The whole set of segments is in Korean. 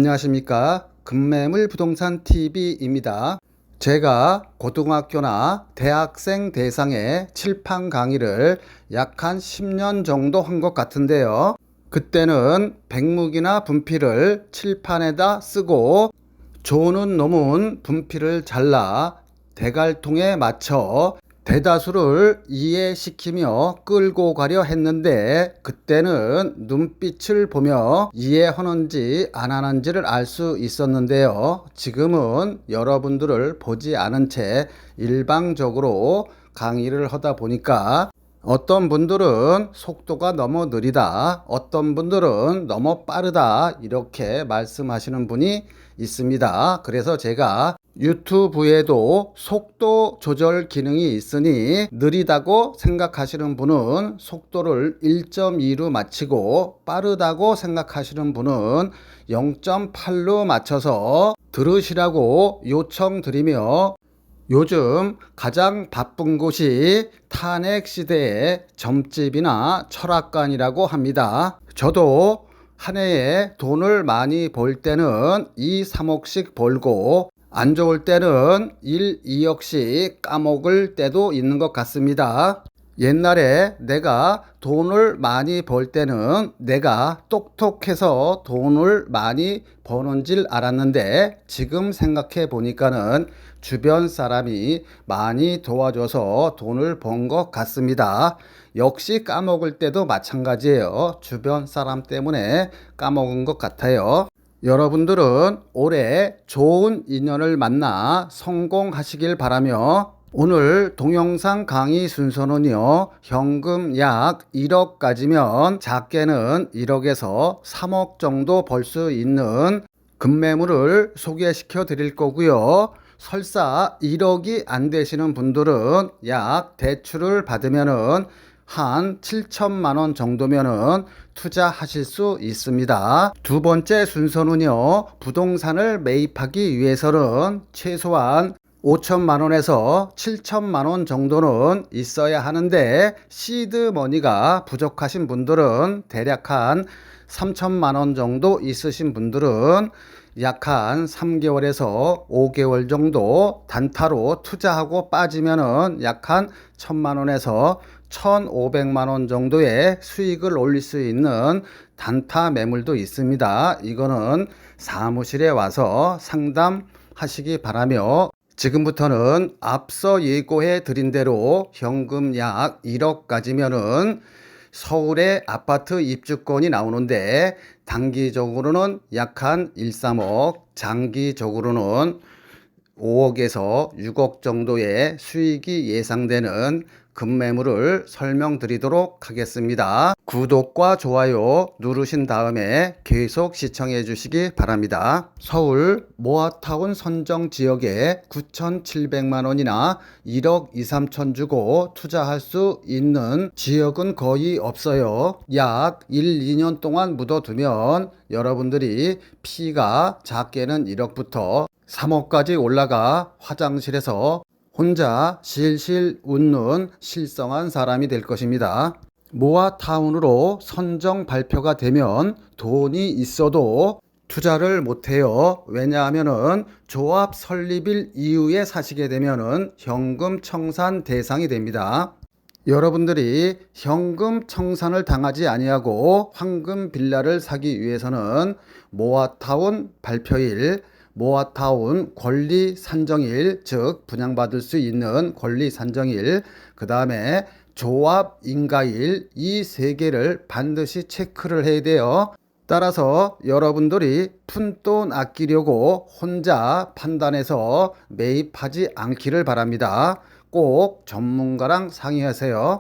안녕하십니까. 급매물 부동산 TV입니다. 제가 고등학교나 대학생 대상의 칠판 강의를 약 한 10년 정도 한 것 같은데요. 그때는 백묵이나 분필을 칠판에다 쓰고 조는 놈은 분필을 잘라 대갈통에 맞춰 대다수를 이해시키며 끌고 가려 했는데, 그때는 눈빛을 보며 이해하는지 안 하는지를 알 수 있었는데요. 지금은 여러분들을 보지 않은 채 일방적으로 강의를 하다 보니까 어떤 분들은 속도가 너무 느리다, 어떤 분들은 너무 빠르다, 이렇게 말씀하시는 분이 있습니다. 그래서 제가 유튜브에도 속도 조절 기능이 있으니 느리다고 생각하시는 분은 속도를 1.2로 맞추고 빠르다고 생각하시는 분은 0.8로 맞춰서 들으시라고 요청드리며, 요즘 가장 바쁜 곳이 탄핵 시대의 점집이나 철학관이라고 합니다. 저도 한 해에 돈을 많이 벌 때는 2, 3억씩 벌고 안 좋을 때는 1, 2억씩 까먹을 때도 있는 것 같습니다. 옛날에 내가 돈을 많이 벌 때는 내가 똑똑해서 돈을 많이 버는 줄 알았는데, 지금 생각해 보니까는 주변 사람이 많이 도와줘서 돈을 번 것 같습니다. 역시 까먹을 때도 마찬가지예요. 주변 사람 때문에 까먹은 것 같아요. 여러분들은 올해 좋은 인연을 만나 성공하시길 바라며, 오늘 동영상 강의 순서는요, 현금 약 1억까지면 작게는 1억에서 3억 정도 벌 수 있는 급매물을 소개시켜 드릴 거고요. 설사 1억이 안 되시는 분들은 약 대출을 받으면은 한 7천만 원 정도면은 투자하실 수 있습니다. 두 번째 순서는요, 부동산을 매입하기 위해서는 최소한 5천만 원에서 7천만 원 정도는 있어야 하는데, 시드 머니가 부족하신 분들은 대략 한 3천만 원 정도 있으신 분들은 약 한 3개월에서 5개월 정도 단타로 투자하고 빠지면은 약 한 1,000만 원에서 1,500만 원 정도의 수익을 올릴 수 있는 단타 매물도 있습니다. 이거는 사무실에 와서 상담하시기 바라며, 지금부터는 앞서 예고해 드린 대로 현금 약 1억까지면은 서울에 아파트 입주권이 나오는데, 단기적으로는 약 한 1, 3억, 장기적으로는 5억에서 6억 정도의 수익이 예상되는 급매물을 설명드리도록 하겠습니다. 구독과 좋아요 누르신 다음에 계속 시청해 주시기 바랍니다. 서울 모아타운 선정 지역에 9,700만 원이나 1억 2, 3천 주고 투자할 수 있는 지역은 거의 없어요. 약 1, 2년 동안 묻어두면 여러분들이 피가 작게는 1억부터 3억까지 올라가 화장실에서 혼자 실실 웃는 실성한 사람이 될 것입니다. 모아타운으로 선정 발표가 되면 돈이 있어도 투자를 못해요. 왜냐하면은 조합 설립일 이후에 사시게 되면은 현금 청산 대상이 됩니다. 여러분들이 현금 청산을 당하지 아니하고 황금 빌라를 사기 위해서는 모아타운 발표일, 모아타운 권리 산정일, 즉 분양받을 수 있는 권리 산정일, 그 다음에 조합 인가일, 이 세 개를 반드시 체크를 해야 돼요. 따라서 여러분들이 푼돈 아끼려고 혼자 판단해서 매입하지 않기를 바랍니다. 꼭 전문가랑 상의하세요.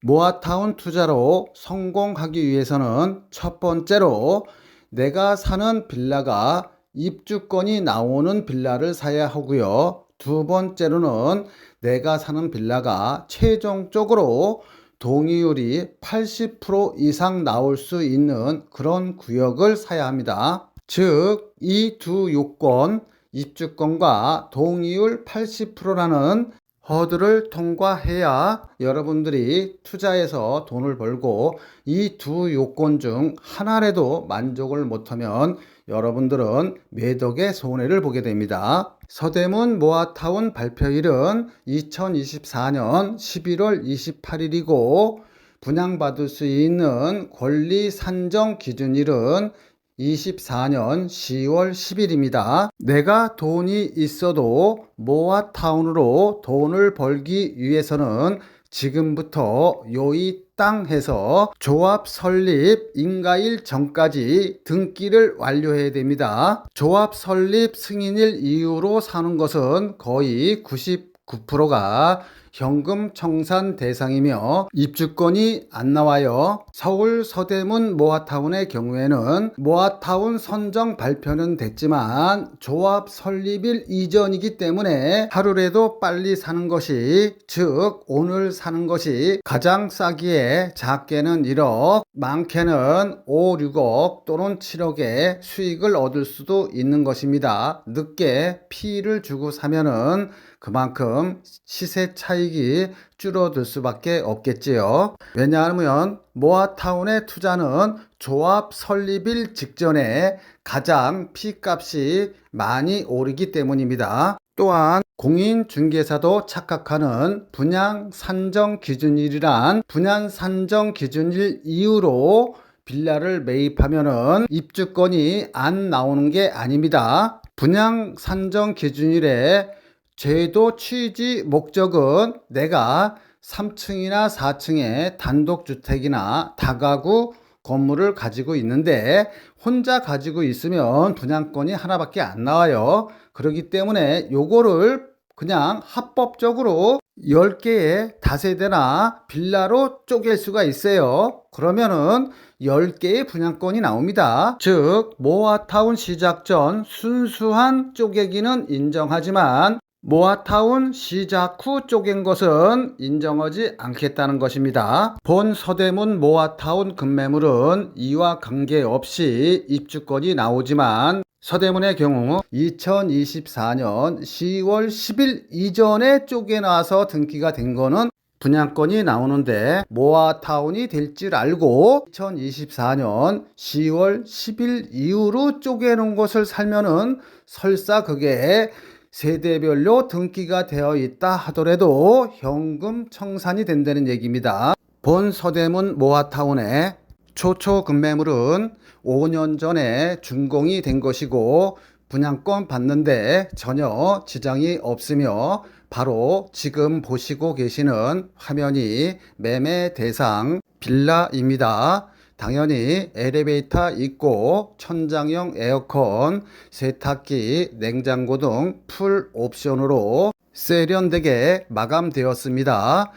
모아타운 투자로 성공하기 위해서는 첫 번째로 내가 사는 빌라가 입주권이 나오는 빌라를 사야 하고요. 두 번째로는 내가 사는 빌라가 최종적으로 동의율이 80% 이상 나올 수 있는 그런 구역을 사야 합니다. 즉, 이 두 요건, 입주권과 동의율 80%라는 허들을 통과해야 여러분들이 투자해서 돈을 벌고, 이 두 요건 중 하나라도 만족을 못하면 여러분들은 매덕의 손해를 보게 됩니다. 서대문 모아타운 발표일은 2024년 11월 28일이고 분양받을 수 있는 권리 산정 기준일은 24년 10월 10일입니다. 내가 돈이 있어도 모아타운으로 돈을 벌기 위해서는 지금부터 요이 땅 해서 조합 설립 인가일 전까지 등기를 완료해야 됩니다. 조합 설립 승인일 이후로 사는 것은 거의 99%가 현금 청산 대상이며 입주권이 안 나와요. 서울 서대문 모아타운의 경우에는 모아타운 선정 발표는 됐지만 조합 설립일 이전이기 때문에 하루라도 빨리 사는 것이, 즉 오늘 사는 것이 가장 싸기에 작게는 1억, 많게는 5, 6억 또는 7억의 수익을 얻을 수도 있는 것입니다. 늦게 피를 주고 사면은 그만큼 시세 차익이 줄어들 수밖에 없겠지요. 왜냐하면 모아타운의 투자는 조합 설립일 직전에 가장 피값이 많이 오르기 때문입니다. 또한 공인중개사도 착각하는 분양 산정 기준일이란 분양 산정 기준일 이후로 빌라를 매입하면은 입주권이 안 나오는 게 아닙니다. 분양 산정 기준일에 제도 취지 목적은 내가 3층이나 4층의 단독주택이나 다가구 건물을 가지고 있는데 혼자 가지고 있으면 분양권이 하나밖에 안 나와요. 그렇기 때문에 요거를 그냥 합법적으로 10개의 다세대나 빌라로 쪼갤 수가 있어요. 그러면은 10개의 분양권이 나옵니다. 즉 모아타운 시작 전 순수한 쪼개기는 인정하지만 모아타운 시작 후 쪼갠 것은 인정하지 않겠다는 것입니다. 본 서대문 모아타운 급매물은 이와 관계없이 입주권이 나오지만 서대문의 경우 2024년 10월 10일 이전에 쪼개놔서 등기가 된 거는 분양권이 나오는데 모아타운이 될 줄 알고 2024년 10월 10일 이후로 쪼개놓은 것을 살면은 설사 그게 세대별로 등기가 되어 있다 하더라도 현금 청산이 된다는 얘기입니다. 본 서대문 모아타운의 초초 급매물은 5년 전에 준공이 된 것이고 분양권 받는데 전혀 지장이 없으며 바로 지금 보시고 계시는 화면이 매매 대상 빌라입니다. 당연히 엘리베이터 있고 천장형 에어컨, 세탁기, 냉장고 등 풀 옵션으로 세련되게 마감되었습니다.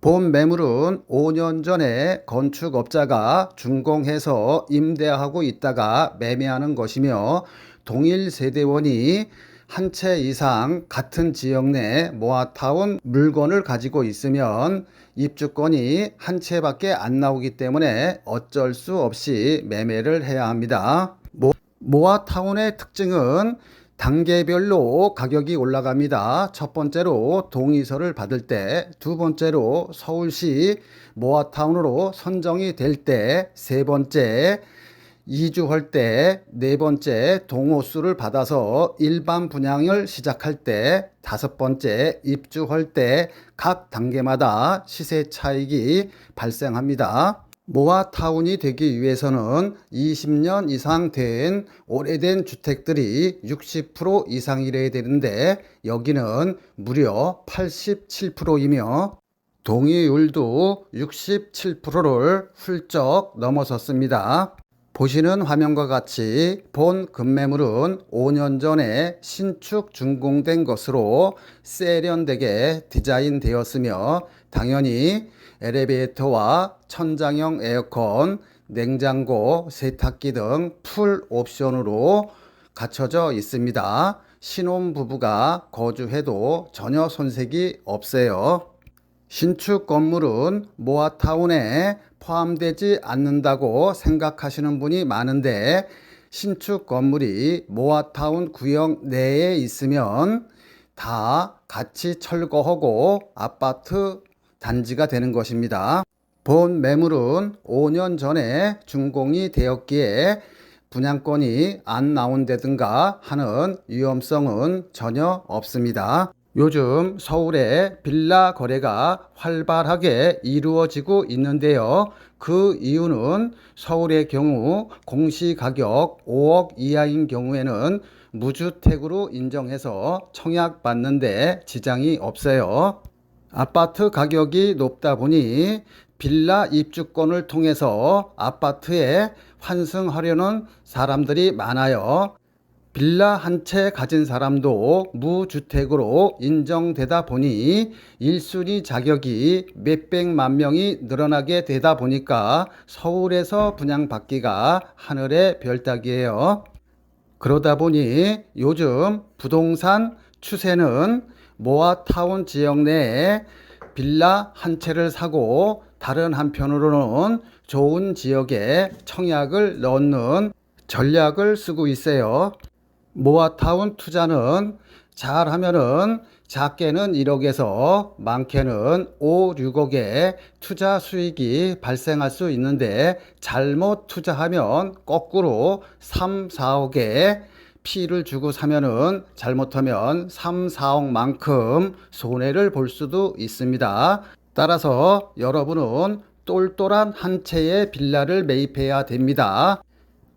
본 매물은 5년 전에 건축업자가 준공해서 임대하고 있다가 매매하는 것이며 동일 세대원이 한 채 이상 같은 지역 내 모아타운 물건을 가지고 있으면 입주권이 한 채밖에 안 나오기 때문에 어쩔 수 없이 매매를 해야 합니다. 모아타운의 특징은 단계별로 가격이 올라갑니다. 첫 번째로 동의서를 받을 때, 두 번째로 서울시 모아타운으로 선정이 될 때, 세 번째 이주할 때, 네 번째 동호수를 받아서 일반 분양을 시작할 때, 다섯 번째 입주할 때 각 단계마다 시세 차익이 발생합니다. 모아타운이 되기 위해서는 20년 이상 된 오래된 주택들이 60% 이상이래야 되는데 여기는 무려 87%이며 동의율도 67%를 훌쩍 넘어섰습니다. 보시는 화면과 같이 본 급매물은 5년 전에 신축 준공된 것으로 세련되게 디자인되었으며 당연히 엘리베이터와 천장형 에어컨, 냉장고, 세탁기 등 풀 옵션으로 갖춰져 있습니다. 신혼부부가 거주해도 전혀 손색이 없어요. 신축 건물은 모아타운에 포함되지 않는다고 생각하시는 분이 많은데 신축 건물이 모아타운 구역 내에 있으면 다 같이 철거하고 아파트 단지가 되는 것입니다. 본 매물은 5년 전에 준공이 되었기에 분양권이 안 나온다든가 하는 위험성은 전혀 없습니다. 요즘 서울에 빌라 거래가 활발하게 이루어지고 있는데요. 그 이유는 서울의 경우 공시가격 5억 이하인 경우에는 무주택으로 인정해서 청약받는데 지장이 없어요. 아파트 가격이 높다 보니 빌라 입주권을 통해서 아파트에 환승하려는 사람들이 많아요. 빌라 한 채 가진 사람도 무주택으로 인정되다 보니 1순위 자격이 몇백만 명이 늘어나게 되다 보니까 서울에서 분양받기가 하늘의 별따기예요. 그러다 보니 요즘 부동산 추세는 모아타운 지역 내에 빌라 한 채를 사고 다른 한편으로는 좋은 지역에 청약을 넣는 전략을 쓰고 있어요. 모아타운 투자는 잘하면은 작게는 1억에서 많게는 5, 6억의 투자 수익이 발생할 수 있는데 잘못 투자하면 거꾸로 3, 4억의 피를 주고 사면은 잘못하면 3, 4억만큼 손해를 볼 수도 있습니다. 따라서 여러분은 똘똘한 한 채의 빌라를 매입해야 됩니다.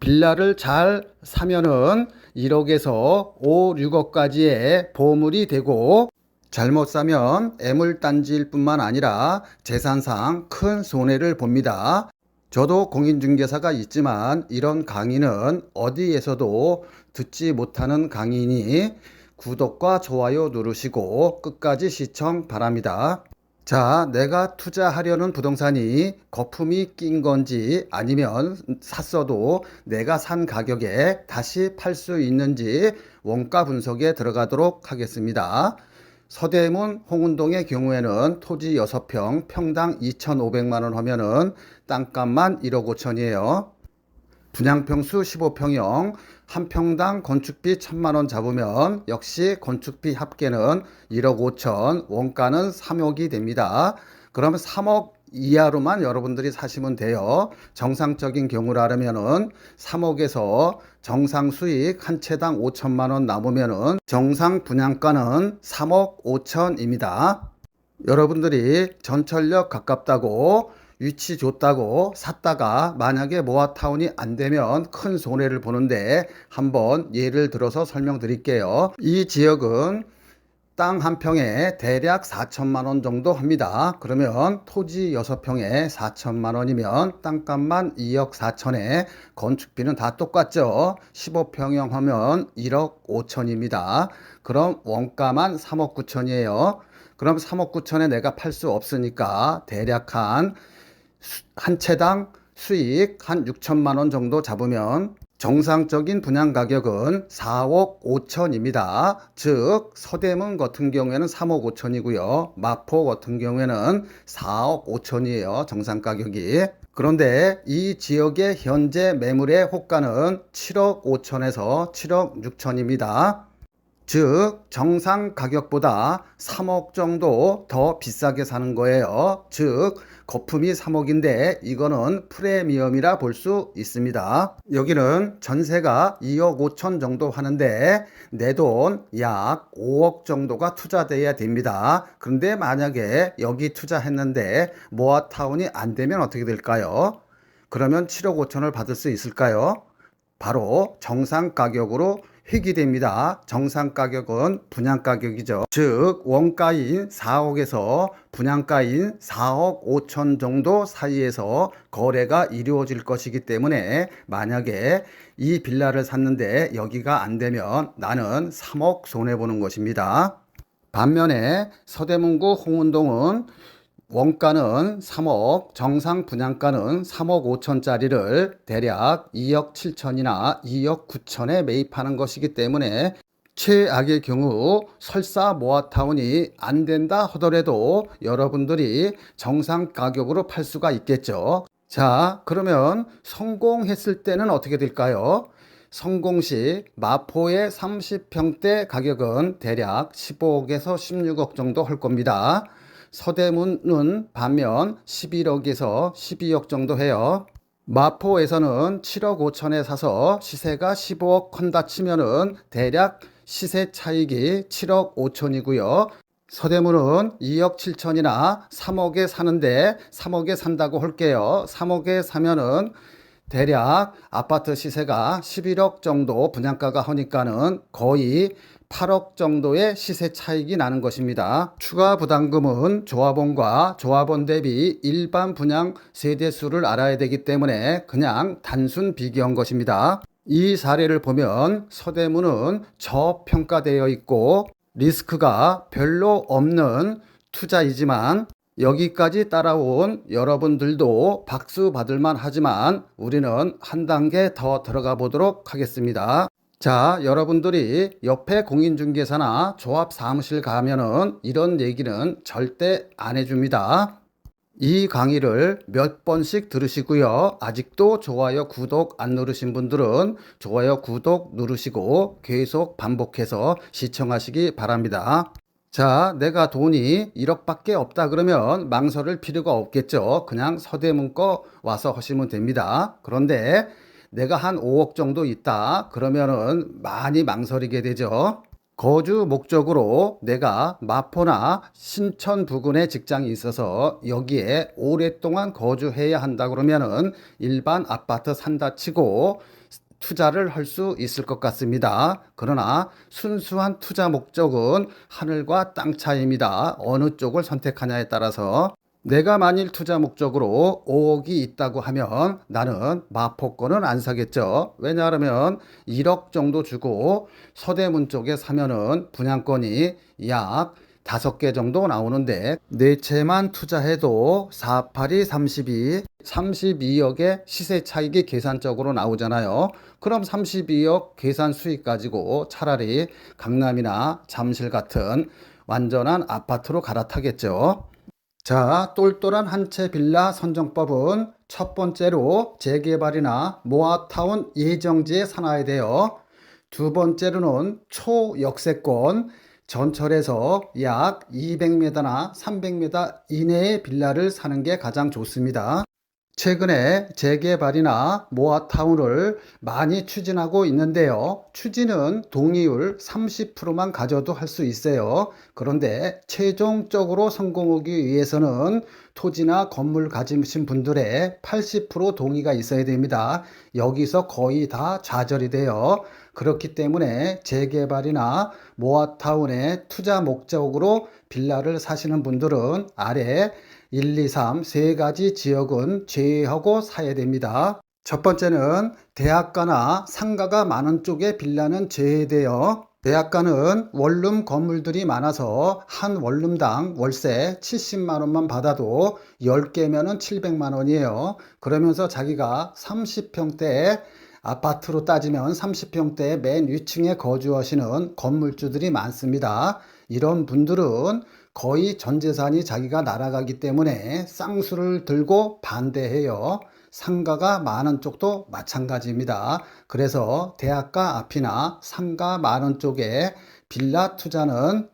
빌라를 잘 사면은 1억에서 5, 6억까지의 보물이 되고 잘못 사면 애물단지일 뿐만 아니라 재산상 큰 손해를 봅니다. 저도 공인중개사가 있지만 이런 강의는 어디에서도 듣지 못하는 강의니 구독과 좋아요 누르시고 끝까지 시청 바랍니다. 자, 내가 투자하려는 부동산이 거품이 낀 건지 아니면 샀어도 내가 산 가격에 다시 팔 수 있는지 원가 분석에 들어가도록 하겠습니다. 서대문 홍은동의 경우에는 토지 6평 평당 2,500만 원 하면은 땅값만 1억 5천이에요. 분양평수 15평형 한 평당 건축비 1,000만 원 잡으면 역시 건축비 합계는 1억 5천, 원가는 3억이 됩니다. 그러면 3억 이하로만 여러분들이 사시면 돼요. 정상적인 경우라면은 3억에서 정상 수익 한 채당 5천만 원 남으면은 정상 분양가는 3억 5천입니다. 여러분들이 전철역 가깝다고 위치 좋다고 샀다가 만약에 모아타운이 안 되면 큰 손해를 보는데 한번 예를 들어서 설명드릴게요. 이 지역은 땅 한 평에 대략 4천만 원 정도 합니다. 그러면 토지 6평에 4천만 원이면 땅값만 2억 4천에 건축비는 다 똑같죠. 15평형 하면 1억 5천입니다. 그럼 원가만 3억 9천이에요. 그럼 3억 9천에 내가 팔 수 없으니까 대략 한 채당 수익 한 6천만 원 정도 잡으면 정상적인 분양 가격은 4억 5천입니다. 즉 서대문 같은 경우에는 3억 5천이고요. 마포 같은 경우에는 4억 5천이에요. 정상 가격이. 그런데 이 지역의 현재 매물의 호가는 7억 5천에서 7억 6천입니다. 즉 정상 가격보다 3억 정도 더 비싸게 사는 거예요. 즉 거품이 3억인데 이거는 프리미엄이라 볼 수 있습니다. 여기는 전세가 2억 5천 정도 하는데 내 돈 약 5억 정도가 투자돼야 됩니다. 그런데 만약에 여기 투자했는데 모아타운이 안 되면 어떻게 될까요? 그러면 7억 5천을 받을 수 있을까요? 바로 정상 가격으로 회귀됩니다. 정상 가격은 분양 가격이죠. 즉 원가인 4억에서 분양가인 4억 5천 정도 사이에서 거래가 이루어질 것이기 때문에 만약에 이 빌라를 샀는데 여기가 안 되면 나는 3억 손해보는 것입니다. 반면에 서대문구 홍은동은 원가는 3억, 정상 분양가는 3억 5천짜리를 대략 2억 7천이나 2억 9천에 매입하는 것이기 때문에 최악의 경우 설사 모아타운이 안 된다 하더라도 여러분들이 정상 가격으로 팔 수가 있겠죠. 자, 그러면 성공했을 때는 어떻게 될까요? 성공 시 마포의 30평대 가격은 대략 15억에서 16억 정도 할 겁니다. 서대문은 반면 11억에서 12억 정도 해요. 마포에서는 7억 5천에 사서 시세가 15억 한다 치면은 대략 시세 차익이 7억 5천이고요. 서대문은 2억 7천이나 3억에 사는데 3억에 산다고 할게요. 3억에 사면은 대략 아파트 시세가 11억 정도 분양가가 하니까는 거의 8억 정도의 시세 차익이 나는 것입니다. 추가 부담금은 조합원과 조합원 대비 일반 분양 세대수를 알아야 되기 때문에 그냥 단순 비교한 것입니다. 이 사례를 보면 서대문은 저평가되어 있고 리스크가 별로 없는 투자이지만 여기까지 따라온 여러분들도 박수 받을만 하지만 우리는 한 단계 더 들어가 보도록 하겠습니다. 자, 여러분들이 옆에 공인중개사나 조합 사무실 가면은 이런 얘기는 절대 안 해줍니다. 이 강의를 몇 번씩 들으시고요. 아직도 좋아요, 구독 안 누르신 분들은 좋아요, 구독 누르시고 계속 반복해서 시청하시기 바랍니다. 자, 내가 돈이 1억밖에 없다 그러면 망설일 필요가 없겠죠. 그냥 서대문 거 와서 하시면 됩니다. 그런데 내가 한 5억 정도 있다 그러면은 많이 망설이게 되죠. 거주 목적으로 내가 마포나 신천 부근에 직장이 있어서 여기에 오랫동안 거주해야 한다 그러면은 일반 아파트 산다 치고 투자를 할 수 있을 것 같습니다. 그러나 순수한 투자 목적은 하늘과 땅 차이입니다. 어느 쪽을 선택하냐에 따라서 내가 만일 투자 목적으로 5억이 있다고 하면 나는 마포권은 안 사겠죠. 왜냐하면 1억 정도 주고 서대문 쪽에 사면은 분양권이 약 5개 정도 나오는데 네 채만 투자해도 4, 8이 32, 32억의 시세 차익이 계산적으로 나오잖아요. 그럼 32억 계산 수익 가지고 차라리 강남이나 잠실 같은 완전한 아파트로 갈아타겠죠. 자, 똘똘한 한 채 빌라 선정법은 첫 번째로 재개발이나 모아타운 예정지에 사놔야 돼요. 두 번째로는 초역세권, 전철에서 약 200m나 300m 이내의 빌라를 사는 게 가장 좋습니다. 최근에 재개발이나 모아타운을 많이 추진하고 있는데요. 추진은 동의율 30%만 가져도 할 수 있어요. 그런데 최종적으로 성공하기 위해서는 토지나 건물 가지신 분들의 80% 동의가 있어야 됩니다. 여기서 거의 다 좌절이 돼요. 그렇기 때문에 재개발이나 모아타운의 투자 목적으로 빌라를 사시는 분들은 아래 1, 2, 3 세 가지 지역은 제외하고 사야 됩니다. 첫 번째는 대학가나 상가가 많은 쪽에 빌라는 제외돼요. 대학가는 원룸 건물들이 많아서 한 원룸당 월세 70만 원만 받아도 10개면은 700만 원이에요. 그러면서 자기가 30평대 아파트로 따지면 30평대 맨 위층에 거주하시는 건물주들이 많습니다. 이런 분들은 거의 전 재산이 자기가 날아가기 때문에 쌍수를 들고 반대해요. 상가가 많은 쪽도 마찬가지입니다. 그래서 대학가 앞이나 상가 많은 쪽에 빌라 투자는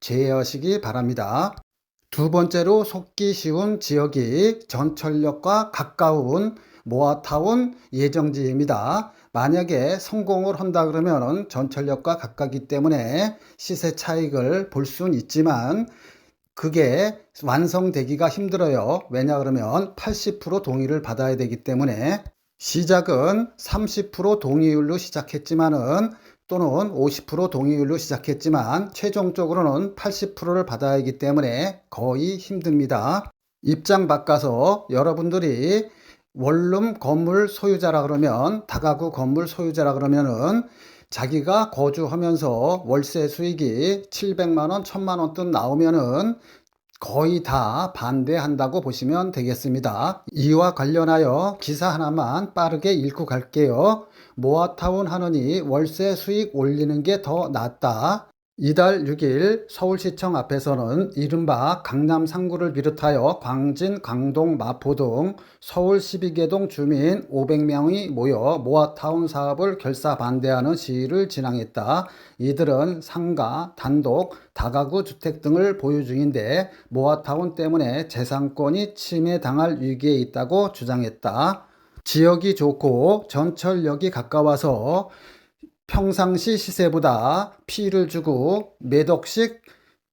제외하시기 바랍니다. 두 번째로 속기 쉬운 지역이 전철역과 가까운 모아타운 예정지입니다. 만약에 성공을 한다 그러면 전철역과 가깝기 때문에 시세 차익을 볼 수는 있지만 그게 완성되기가 힘들어요. 왜냐 그러면 80% 동의를 받아야 되기 때문에 시작은 30% 동의율로 시작했지만은 또는 50% 동의율로 시작했지만 최종적으로는 80%를 받아야 하기 때문에 거의 힘듭니다. 입장 바꿔서 여러분들이 원룸 건물 소유자라 그러면 다가구 건물 소유자라 그러면은 자기가 거주하면서 월세 수익이 700만 원, 1000만 원 돈 나오면은 거의 다 반대한다고 보시면 되겠습니다. 이와 관련하여 기사 하나만 빠르게 읽고 갈게요. 모아타운 하느니 월세 수익 올리는 게 더 낫다. 이달 6일 서울시청 앞에서는 이른바 강남 3구를 비롯하여 광진, 강동, 마포 등 서울 12개 동 주민 500명이 모여 모아타운 사업을 결사 반대하는 시위를 진행했다. 이들은 상가, 단독, 다가구 주택 등을 보유 중인데 모아타운 때문에 재산권이 침해당할 위기에 있다고 주장했다. 지역이 좋고 전철역이 가까워서 평상시 시세보다 피를 주고 몇 억씩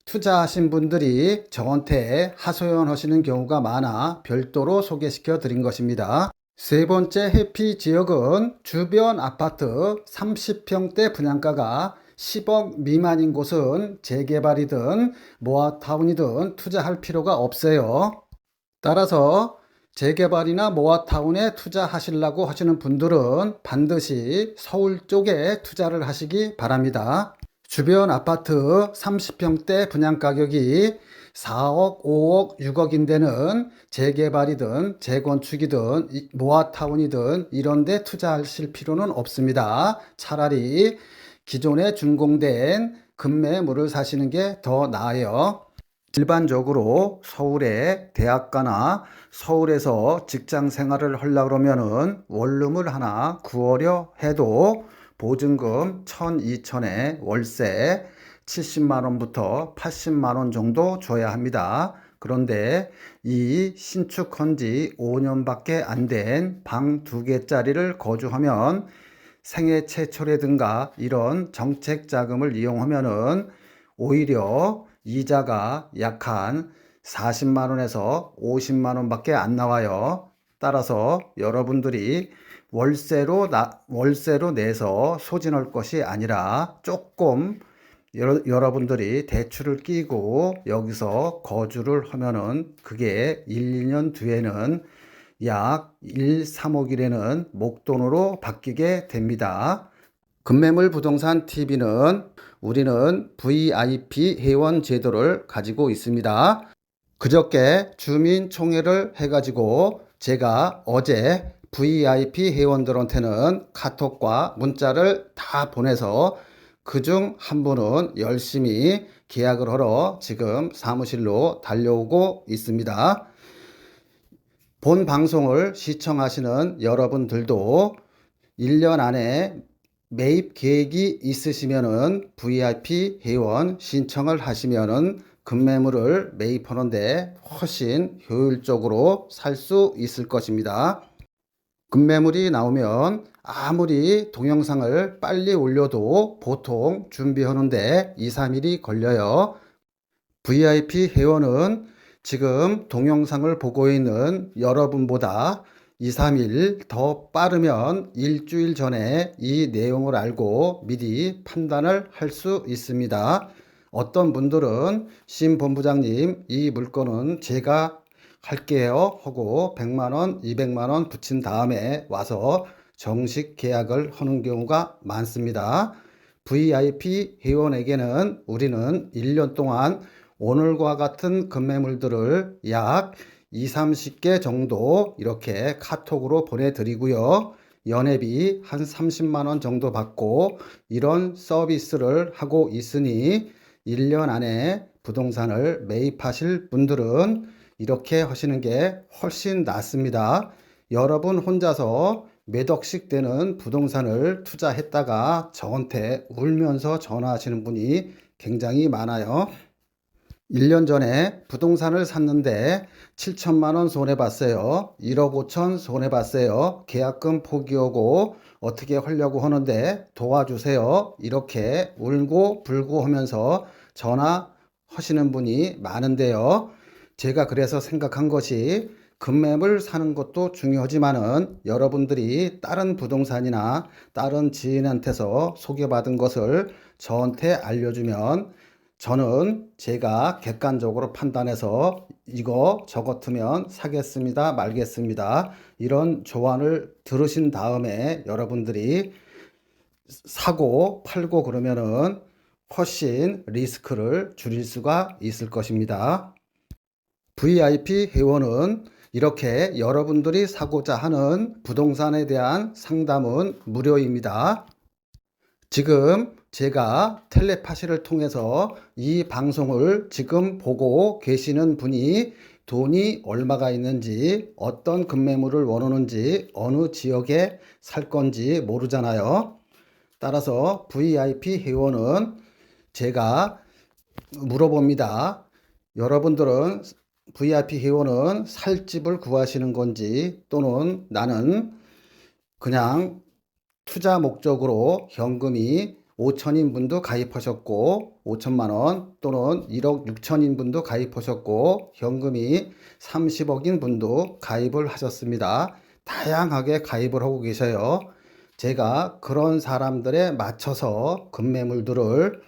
투자하신 분들이 저한테 하소연하시는 경우가 많아 별도로 소개시켜 드린 것입니다. 세 번째 해피 지역은 주변 아파트 30평대 분양가가 10억 미만인 곳은 재개발이든 모아타운이든 투자할 필요가 없어요. 따라서 재개발이나 모아타운에 투자하시려고 하시는 분들은 반드시 서울 쪽에 투자를 하시기 바랍니다. 주변 아파트 30평대 분양가격이 4억, 5억, 6억인 데는 재개발이든 재건축이든 모아타운이든 이런 데 투자하실 필요는 없습니다. 차라리 기존에 준공된 급매물을 사시는 게 더 나아요. 일반적으로 서울의 대학가나 서울에서 직장 생활을 하려고 그러면은 원룸을 하나 구하려 해도 보증금 1,000, 2,000에 월세 70만 원부터 80만 원 정도 줘야 합니다. 그런데 이 신축한 지 5년밖에 안 된 방 2개짜리를 거주하면 생애 최초라든가 이런 정책 자금을 이용하면은 오히려 이자가 약 한 40만 원에서 50만 원밖에 안 나와요. 따라서 여러분들이 월세로 내서 소진할 것이 아니라 조금 여러분들이 대출을 끼고 여기서 거주를 하면은 그게 1, 2년 뒤에는 약 1, 3억이라는 목돈으로 바뀌게 됩니다. 급매물 부동산 TV는 우리는 VIP 회원 제도를 가지고 있습니다. 그저께 주민총회를 해가지고 제가 어제 VIP 회원들한테는 카톡과 문자를 다 보내서 그중 한 분은 열심히 계약을 하러 지금 사무실로 달려오고 있습니다. 본 방송을 시청하시는 여러분들도 1년 안에 매입 계획이 있으시면은 VIP 회원 신청을 하시면은 급매물을 매입하는데 훨씬 효율적으로 살 수 있을 것입니다. 급매물이 나오면 아무리 동영상을 빨리 올려도 보통 준비하는데 2, 3일이 걸려요. VIP 회원은 지금 동영상을 보고 있는 여러분보다 2, 3일 더 빠르면 일주일 전에 이 내용을 알고 미리 판단을 할 수 있습니다. 어떤 분들은 심 본부장님 이 물건은 제가 할게요 하고 100만 원, 200만 원 붙인 다음에 와서 정식 계약을 하는 경우가 많습니다. VIP 회원에게는 우리는 1년 동안 오늘과 같은 급매물들을 약 2, 30개 정도 이렇게 카톡으로 보내드리고요. 연회비 한 30만 원 정도 받고 이런 서비스를 하고 있으니 1년 안에 부동산을 매입하실 분들은 이렇게 하시는 게 훨씬 낫습니다. 여러분 혼자서 몇 억씩 되는 부동산을 투자했다가 저한테 울면서 전화하시는 분이 굉장히 많아요. 1년 전에 부동산을 샀는데 7천만 원 손해봤어요. 1억 5천 손해봤어요. 계약금 포기하고 어떻게 하려고 하는데 도와주세요. 이렇게 울고 불고 하면서 전화하시는 분이 많은데요. 제가 그래서 생각한 것이 급매물 사는 것도 중요하지만은 여러분들이 다른 부동산이나 다른 지인한테서 소개받은 것을 저한테 알려주면 저는 제가 객관적으로 판단해서 이거 저 같으면 사겠습니다, 말겠습니다. 이런 조언을 들으신 다음에 여러분들이 사고 팔고 그러면은 훨씬 리스크를 줄일 수가 있을 것입니다. VIP 회원은 이렇게 여러분들이 사고자 하는 부동산에 대한 상담은 무료입니다. 지금 제가 텔레파시를 통해서 이 방송을 지금 보고 계시는 분이 돈이 얼마가 있는지, 어떤 급매물을 원하는지, 어느 지역에 살 건지 모르잖아요. 따라서 VIP 회원은 제가 물어봅니다. 여러분들은 VIP 회원은 살 집을 구하시는 건지 또는 나는 그냥 투자 목적으로 현금이 5천인 분도 가입하셨고 5천만 원 또는 1억 6천인 분도 가입하셨고 현금이 30억인 분도 가입을 하셨습니다. 다양하게 가입을 하고 계셔요. 제가 그런 사람들에 맞춰서 급매물들을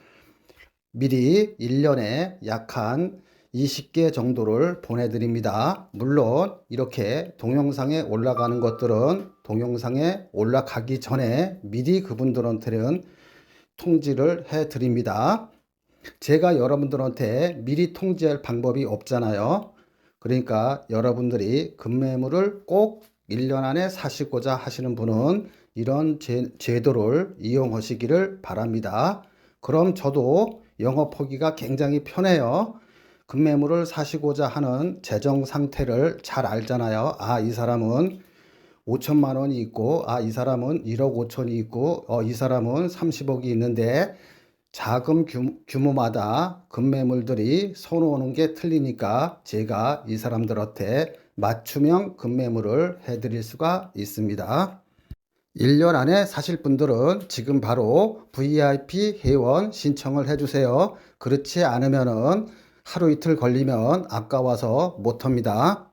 미리 1년에 약 한 20개 정도를 보내드립니다. 물론 이렇게 동영상에 올라가는 것들은 동영상에 올라가기 전에 미리 그분들한테는 통지를 해드립니다. 제가 여러분들한테 미리 통지할 방법이 없잖아요. 그러니까 여러분들이 급매물을 꼭 1년 안에 사시고자 하시는 분은 이런 제도를 이용하시기를 바랍니다. 그럼 저도 영업하기가 굉장히 편해요. 급매물을 사시고자 하는 재정 상태를 잘 알잖아요. 아, 이 사람은 5천만 원이 있고, 아, 이 사람은 1억 5천이 있고, 이 사람은 30억이 있는데 자금 규모마다 급매물들이 손오는 게 틀리니까 제가 이 사람들한테 맞춤형 급매물을 해드릴 수가 있습니다. 1년 안에 사실 분들은 지금 바로 VIP 회원 신청을 해주세요. 그렇지 않으면은 하루 이틀 걸리면 아까워서 못합니다.